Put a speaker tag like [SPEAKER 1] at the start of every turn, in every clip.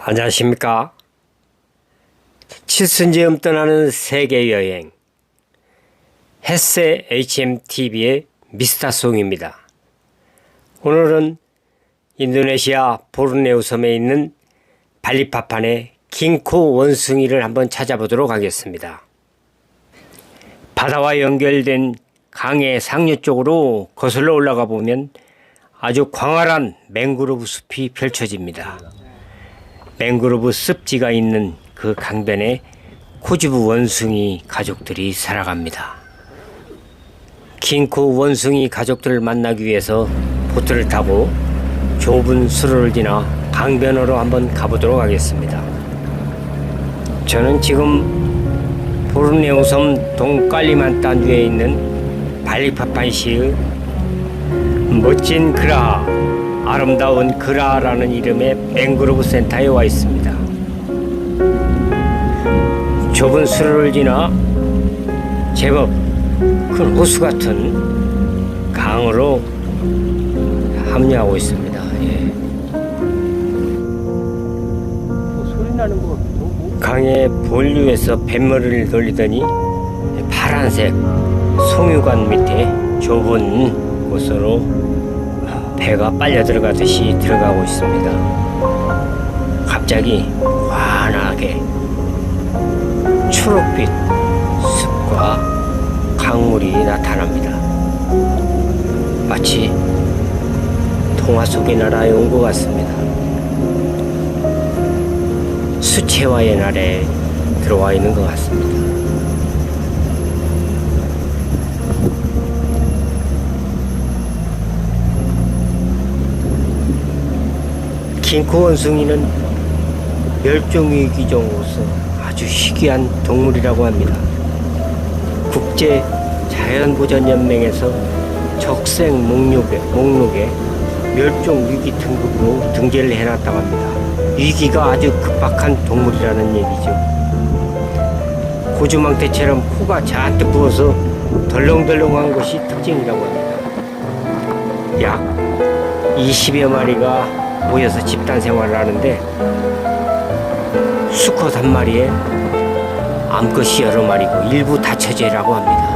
[SPEAKER 1] 안녕하십니까. 칠순지음 떠나는 세계여행 햇새 HMTV의 미스터송입니다. 오늘은 인도네시아 보르네오 섬에 있는 발리파판의 킹코 원숭이를 한번 찾아보도록 하겠습니다. 바다와 연결된 강의 상류 쪽으로 거슬러 올라가 보면 아주 광활한 맹그로브 숲이 펼쳐집니다. 맹그로브 습지가 있는 그 강변에 코주부 원숭이 가족들이 살아갑니다. 킹코 원숭이 가족들을 만나기 위해서 보트를 타고 좁은 수로를 지나 강변으로 한번 가보도록 하겠습니다. 저는 지금 보르네오 섬 동칼리만탄주에 있는 발리파판시의 멋진 그라하, 아름다운 그라하라는 이름의 맹그로브 센터에 와 있습니다. 좁은 수로를 지나 제법 큰 호수 같은 강으로 합류하고 있습니다.
[SPEAKER 2] 소리 나는 거.
[SPEAKER 1] 강의 본류에서 뱃머리를 돌리더니 파란색 송유관 밑에 좁은 곳으로 배가 빨려 들어가듯이 들어가고 있습니다. 갑자기 환하게 초록빛 숲과 강물이 나타납니다. 마치 동화 속의 나라에 온 것 같습니다. 수채화의 날에 들어와 있는 것 같습니다. 킹코 원숭이는 멸종위기종으로서 아주 희귀한 동물이라고 합니다. 국제 자연보전연맹에서 적색 목록에 멸종위기 등급으로 등재를 해놨다고 합니다. 위기가 아주 급박한 동물이라는 얘기죠. 고주망태처럼 코가 잔뜩 부어서 덜렁덜렁한 것이 특징이라고 합니다. 약 20여 마리가 모여서 집단 생활을 하는데 수컷 한 마리에 암컷이 여러 마리고 일부 다처제라고 합니다.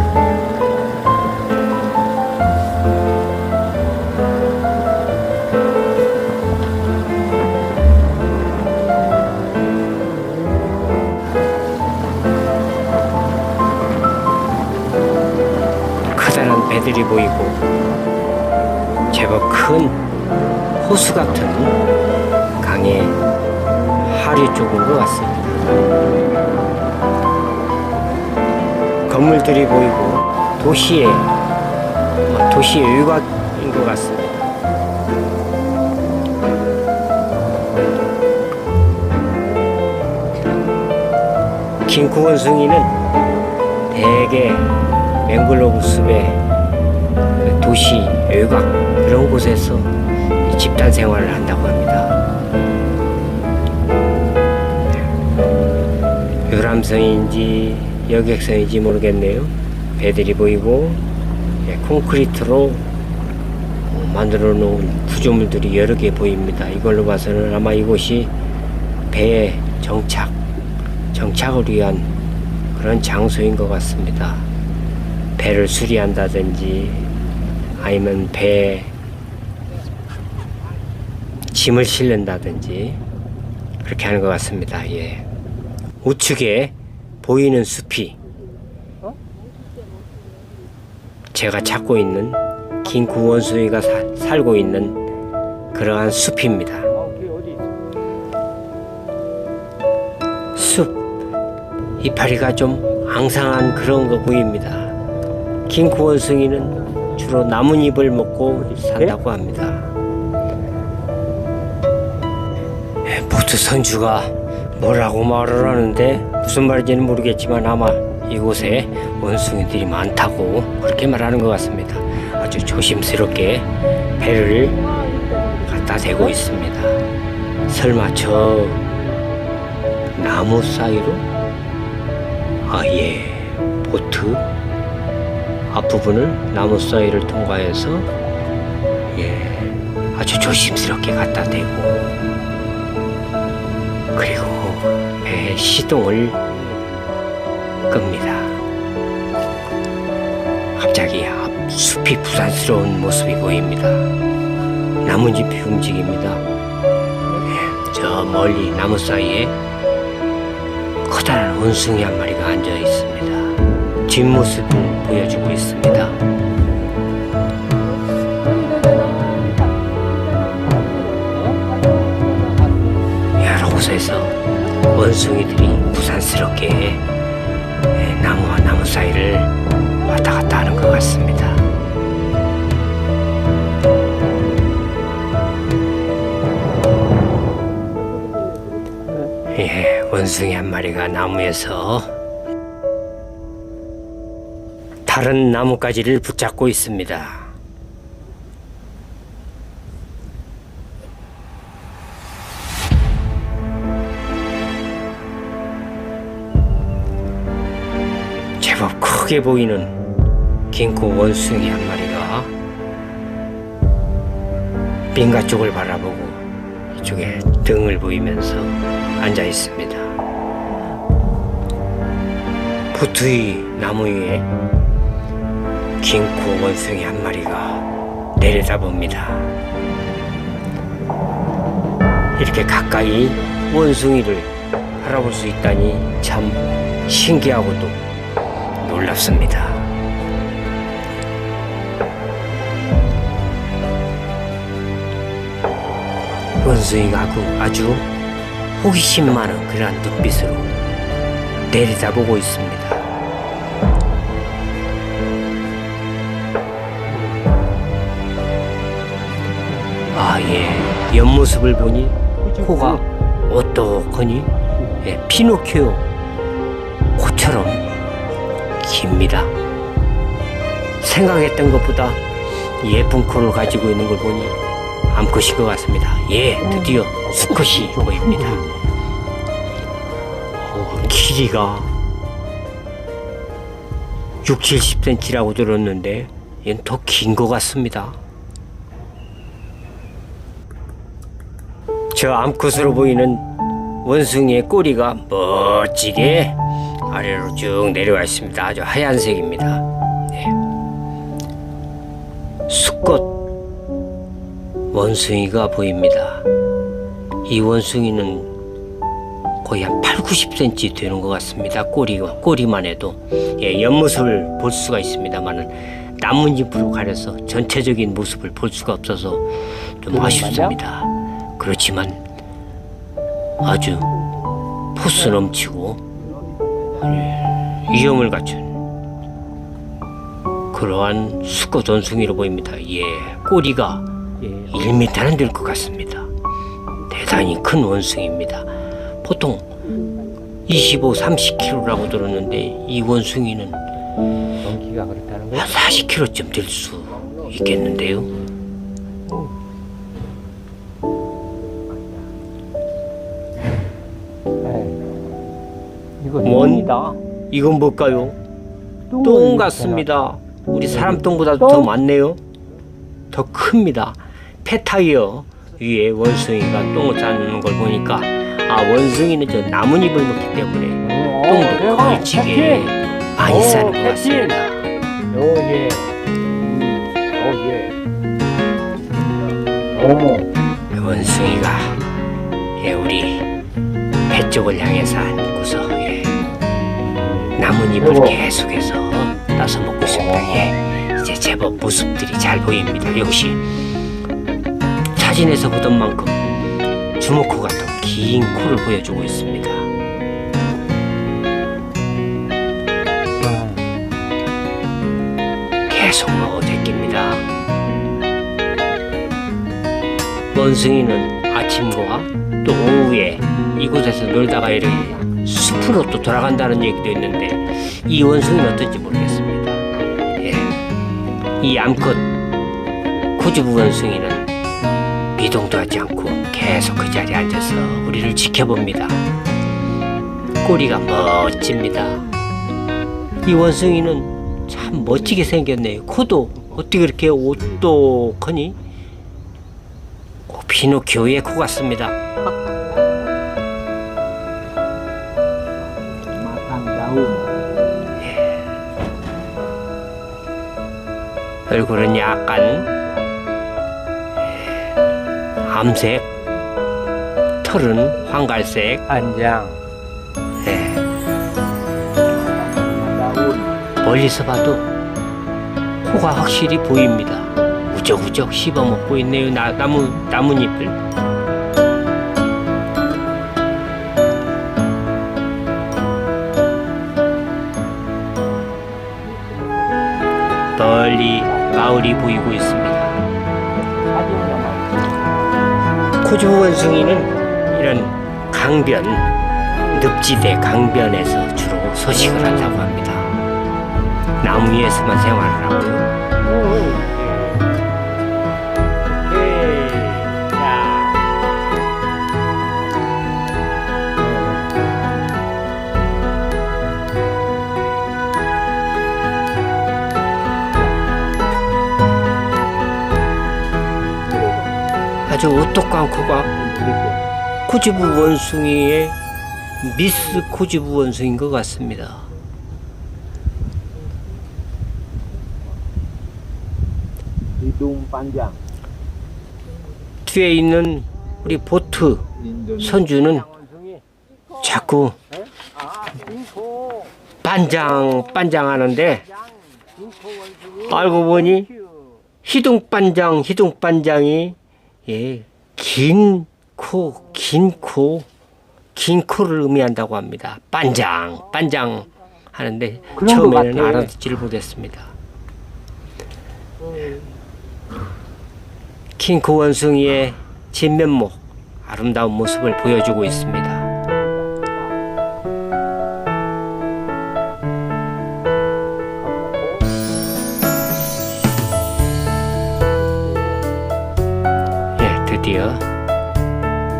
[SPEAKER 1] 커다란 배들이 보이고 제법 큰 호수 같은 강의 하류 쪽인 것 같습니다. 건물들이 보이고 도시의 외곽인 것 같습니다. 킹코 원숭이는 대개 맹글로브 숲의 도시 외곽 그런 곳에서 집단 생활을 한다고 합니다. 유람선인지 여객선인지 모르겠네요. 배들이 보이고 콘크리트로 만들어 놓은 구조물들이 여러 개 보입니다. 이걸로 봐서는 아마 이곳이 배의 정착을 위한 그런 장소인 것 같습니다. 배를 수리한다든지 아니면 배에 짐을 실는다든지 그렇게 하는 것 같습니다. 우측에 보이는 숲이 제가 찾고 있는 킹코 원숭이가 살고 있는 그러한 숲입니다. 숲 이파리가 좀 앙상한 그런 거 보입니다. 킹코 원숭이는 주로 나뭇잎을 먹고 산다고 합니다. 보트 선주가 뭐라고 말을 하는데 무슨 말인지는 모르겠지만 아마 이곳에 원숭이들이 많다고 그렇게 말하는 것 같습니다. 아주 조심스럽게 배를 갖다 대고 있습니다. 설마 저 나무 사이로? 보트 앞부분을 나무 사이를 통과해서 아주 조심스럽게 갖다 대고 그리고 배에 시동을 끕니다. 갑자기 앞 숲이 부산스러운 모습이 보입니다. 나뭇잎이 움직입니다. 저 멀리 나무 사이에 커다란 원숭이 한 마리가 앉아 있습니다. 뒷모습을 보여주고 있습니다. 여러 곳에서 원숭이들이 부산스럽게 나무와 나무 사이를 왔다 갔다 하는 것 같습니다. 예, 원숭이 한 마리가 나무에서 다른 나뭇가지를 붙잡고 있습니다. 제법 크게 보이는 긴코 원숭이 한 마리가 빙가 쪽을 바라보고 이쪽에 등을 보이면서 앉아 있습니다. 부투이 나무 위에 긴코 원숭이 한 마리가 내려다봅니다. 이렇게 가까이 원숭이를 바라볼 수 있다니 참 신기하고도 놀랍습니다. 원숭이가 아주 호기심 많은 그러한 눈빛으로 내려다보고 있습니다. 아, 예. 옆모습을 보니 코가 어떡하니? 예, 피노키오 코처럼 깁니다. 생각했던 것보다 예쁜 코를 가지고 있는 걸 보니 암컷인 것 같습니다. 예, 드디어 수컷이 보입니다. 길이가 6, 70cm라고 들었는데 얘는 더 긴 것 같습니다. 저 암컷으로 보이는 원숭이의 꼬리가 멋지게 아래로 쭉 내려와 있습니다. 아주 하얀색입니다. 네. 수컷 원숭이가 보입니다. 이 원숭이는 거의 한 8, 90cm 되는 것 같습니다. 꼬리만 해도. 예, 옆모습을 볼 수가 있습니다만은 나뭇잎으로 가려서 전체적인 모습을 볼 수가 없어서 좀 아쉽습니다. 그렇지만 아주 포스 넘치고 위험을 갖춘 그러한 수컷 원숭이로 보입니다. 예, 꼬리가 1m는 될 것 같습니다. 대단히 큰 원숭이입니다. 보통 25, 30kg라고 들었는데 이 원숭이는
[SPEAKER 2] 연기가 그렇다는 거야?
[SPEAKER 1] 한 40kg쯤 될 수 있겠는데요.
[SPEAKER 2] 이거 똥이다.
[SPEAKER 1] 이건 뭘까요? 똥 같습니다. 우리 사람 똥보다도 더 많네요. 더 큽니다. 폐타이어 위에 원숭이가 똥을 싸는 걸 보니까 아, 원숭이는 저 나뭇잎을 먹기 때문에 똥도 걸치게 많이 싸는 것 같습니다.
[SPEAKER 2] 오예.
[SPEAKER 1] 원숭이가 예, 우리 배 쪽을 향해서 앉고서 예, 나뭇잎을 계속해서 따서 먹고 있습니다. 예, 이제 제법 모습들이 잘 보입니다. 역시 사진에서 보던 만큼 주먹코 같은 긴 코를 보여주고 있습니다. 계속 먹어대깁니다. 원숭이는 아침과 또 오후에 이곳에서 놀다가 이렇게 숲으로 또 돌아간다는 얘기도 있는데 이 원숭이는 어떤지 모르겠습니다. 예. 이 암컷 코주부 원숭이는 미동도 하지 않고 계속 그 자리에 앉아서 우리를 지켜봅니다. 꼬리가 멋집니다. 이 원숭이는 참 멋지게 생겼네요. 코도 어떻게 그렇게 오똑하니? 피노키오의 코 같습니다. 얼굴은 약간 암색, 털은 황갈색.
[SPEAKER 2] 안장.
[SPEAKER 1] 예,
[SPEAKER 2] 나온.
[SPEAKER 1] 멀리서 봐도 코가 확실히 보입니다. 우적우적 씹어먹고 있네요. 나뭇잎을. 멀리 마을이 보이고 있습니다. 코주부 원숭이는 이런 강변, 늪지대 강변에서 주로 서식을 한다고 합니다. 나무 위에서만 생활을 하고요. 아주 오똑한 코가 코주부 원숭이의 미스 코주부 원숭이인 것 같습니다.
[SPEAKER 2] 이동 반장.
[SPEAKER 1] 뒤에 있는 우리 보트 선주는 자꾸 반장하는데 알고 보니 희둥반장이 긴 코를 의미한다고 합니다. 반장 하는데 처음에는 알아듣지를 못했습니다. 긴 코 원숭이의 진면목, 아름다운 모습을 보여주고 있습니다. 드디어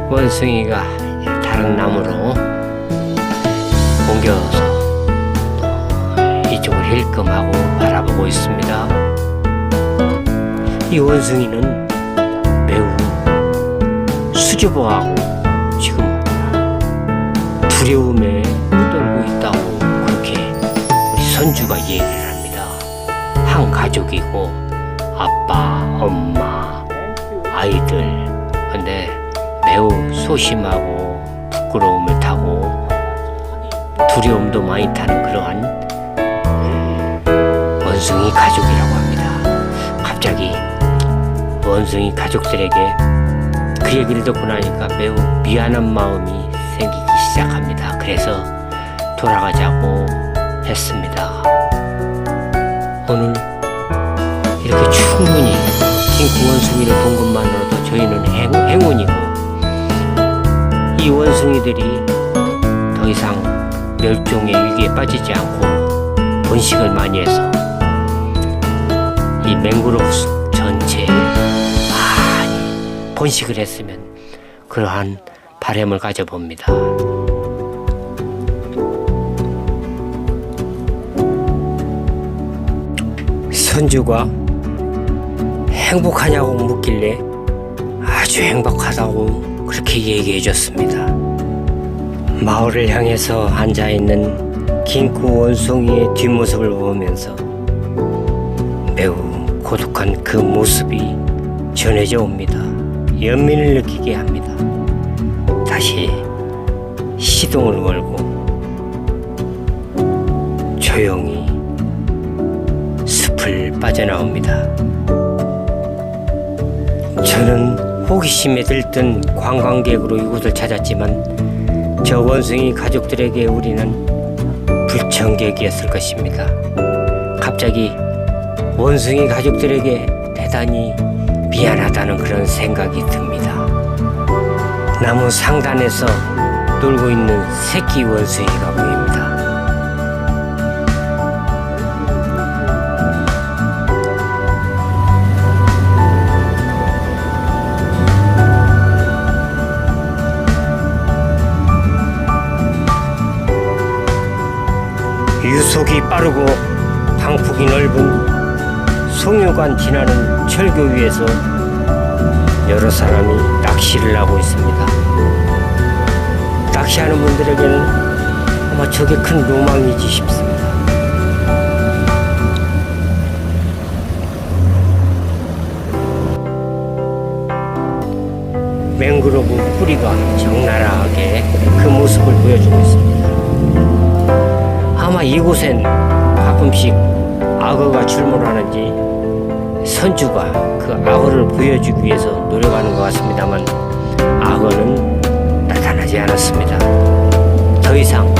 [SPEAKER 1] 원숭이가 다른 나무로 옮겨서 이쪽을 힐끔하고 바라보고 있습니다. 이 원숭이는 매우 수줍어하고 지금 두려움에 떨고 있다고 그렇게 우리 선주가 얘기를 합니다. 한 가족이고 아빠, 엄마, 아이들. 근데 매우 소심하고 부끄러움을 타고 두려움도 많이 타는 그러한 원숭이 가족이라고 합니다. 갑자기 원숭이 가족들에게 그 얘기를 듣고 나니까 매우 미안한 마음이 생기기 시작합니다. 그래서 돌아가자고 했습니다. 오늘 이렇게 충분히 긴 원숭이를 본 것만으로도 저희는 행운이고, 이 원숭이들이 더 이상 멸종의 위기에 빠지지 않고 번식을 많이 해서 이 맹그로브 숲 전체에 많이 번식을 했으면 그러한 바람을 가져봅니다. 선주가 행복하냐고 묻길래 아주 행복하다고 그렇게 얘기해 줬습니다. 마을을 향해서 앉아있는 긴코 원숭이의 뒷모습을 보면서 매우 고독한 그 모습이 전해져 옵니다. 연민을 느끼게 합니다. 다시 시동을 걸고 조용히 숲을 빠져나옵니다. 저는 호기심에 들뜬 관광객으로 이곳을 찾았지만 저 원숭이 가족들에게 우리는 불청객이었을 것입니다. 갑자기 원숭이 가족들에게 대단히 미안하다는 그런 생각이 듭니다. 나무 상단에서 놀고 있는 새끼 원숭이가 보입니다. 유속이 빠르고 방폭이 넓은 송유관 지나는 철교 위에서 여러 사람이 낚시를 하고 있습니다. 낚시하는 분들에게는 아마 저게 큰 로망이지 싶습니다. 맹그로브 뿌리가 적나라하게 그 모습을 보여주고 있습니다. 아마 이곳엔 가끔씩 악어가 출몰하는지 선주가 그 악어를 보여주기 위해서 노력하는 것 같습니다만 악어는 나타나지 않았습니다. 더 이상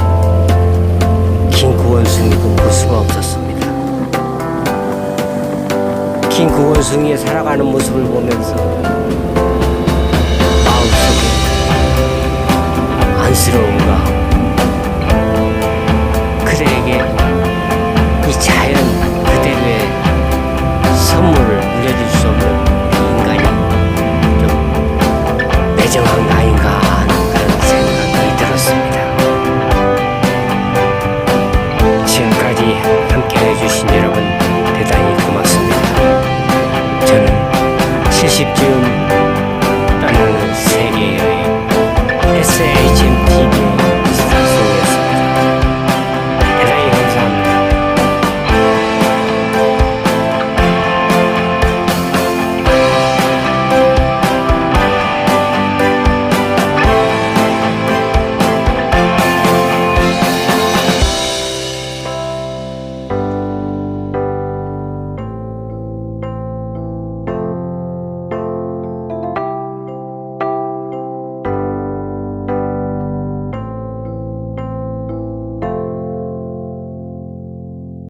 [SPEAKER 1] 킹크원숭이도 볼 수가 없었습니다. 킹크원숭이의 살아가는 모습을 보면서 마음속에 안쓰러움과